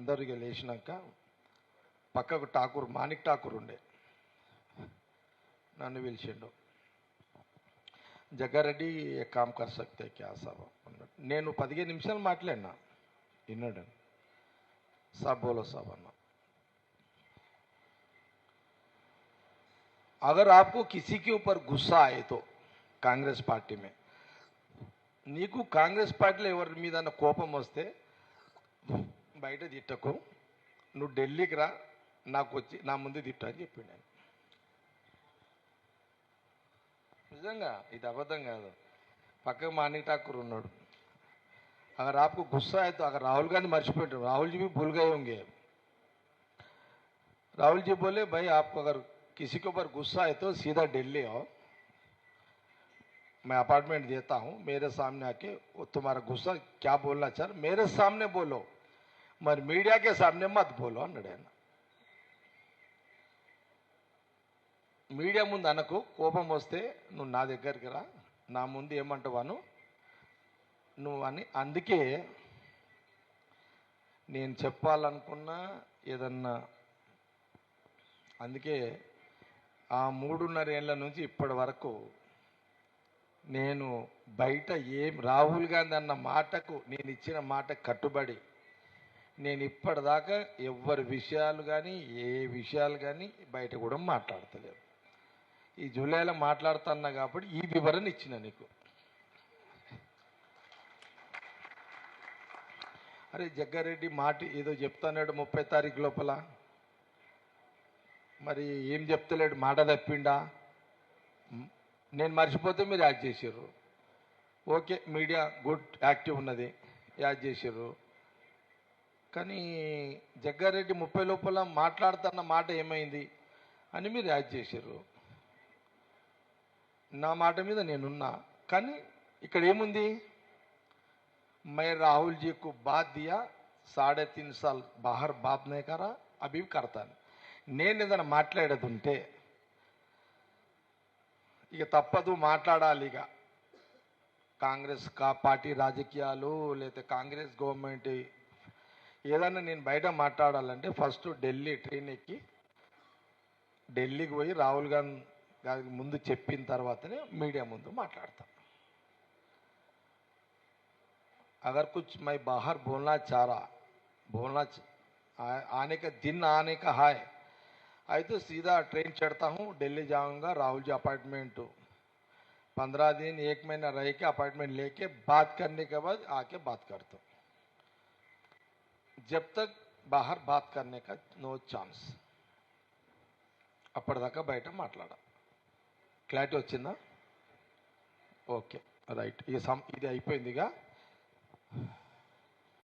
అందరిగా లేచినాక పక్కకు ఠాకూర్ మాణిక్ ఠాకూర్ ఉండే నన్ను పిలిచిండు. జగ్గారెడ్డి ఏ కామ్ కర్ సక్తే క్యా సాబ్ అన్నాడు. నేను 15 నిమిషాలు మాట్లాడినా, విన్నాడు. సాబ్ బోలో సాబ్ అన్నా. अगर आपको किसी के ऊपर गुस्सा आए तो कांग्रेस पार्टी में నీకు కాంగ్రెస్ పార్టీలో ఎవరి మీద కోపం వస్తే బయట తిట్టకు, నువ్వు ఢిల్లీకి రా, నాకు వచ్చి నా ముందు తిట్టు అని చెప్పిండు ఆయన. నిజంగా ఇది అబద్ధం కాదు. పక్కకు మాణిక్ ఠాకూర్ ఉన్నాడు. अगर आपको गुस्सा है तो अगर राहुल गांधी मर्चिपोयाరు, राहुल जी भी भूल गए होंगे. राहुल जी बोले भाई आपको अगर किसी के ऊपर गुस्सा है तो सीधा दिल्ली आओ, मैं अपार्टमेंट देता हूँ, मेरे सामने आके वो तुम्हारा गुस्सा क्या बोलना चाह मेरे सामने बोलो, मगर मीडिया के सामने मत बोलो అన్నాడు ఆయన. మీడియా ముందు అనకు, కోపం వస్తే నువ్వు నా దగ్గరికి రా, నా ముందు ఏమంటావాను నువ్వు అని. అందుకే నేను చెప్పాలనుకున్నా ఏదన్నా, అందుకే ఆ 3.5 ఏళ్ల నుంచి ఇప్పటి వరకు నేను బయట రాహుల్ గాంధీ అన్న మాటకు, నేను ఇచ్చిన మాట కట్టుబడి నేను ఇప్పటిదాకా ఎవరి విషయాలు కానీ ఏ విషయాలు కానీ బయట కూడా మాట్లాడతలేదు. ఈ జూలైలో మాట్లాడుతున్నా కాబట్టి ఈ వివరణ ఇచ్చిన నీకు. అరే జగ్గారెడ్డి మాట ఏదో చెప్తాన్నాడు 30 తారీఖు లోపల, మరి ఏం చెప్తలేడు, మాట తప్పిండా? నేను మర్చిపోతే మీరు యాడ్ చేసారు. ఓకే, మీడియా గుడ్ యాక్టివ్ ఉన్నది, యాడ్ చేసారు. కానీ జగ్గారెడ్డి 30 లోపల మాట్లాడుతున్న మాట ఏమైంది అని మీరు యాడ్ చేసారు. నా మాట మీద నేనున్నా, కానీ ఇక్కడ ఏముంది, मैं राहुल जी को बात दिया, 3.5 साल बाहर बात नहीं करा, अभी करता. నేను ఏదైనా మాట్లాడేది ఉంటే ఇక తప్పదు, మాట్లాడాలి. ఇక కాంగ్రెస్ పార్టీ రాజకీయాలు లేదా కాంగ్రెస్ గవర్నమెంట్ ఏదన్నా నేను బయట మాట్లాడాలంటే ఫస్ట్ ఢిల్లీ ట్రైన్ ఎక్కి ఢిల్లీకి పోయి రాహుల్ గాంధీ ముందు చెప్పిన తర్వాతనే మీడియా ముందు మాట్లాడతాను. अगर कुछ मैं बाहर बोलना चाह रहा, आने का दिन आने का है, आई तो सीधा ट्रेन चढ़ता हूँ, दिल्ली जाऊँगा, राहुल जी अपार्टमेंट 15 दिन 1 महीना रह के अपार्टमेंट लेके बात करने के बाद आके बात करता हूँ. जब तक बाहर बात करने का नो चांस. అప్పటిదాకా బయట మాట్లాడా. క్లారిటీ వచ్చిందా? Okay right. ఇది అయిపోయిందిగా.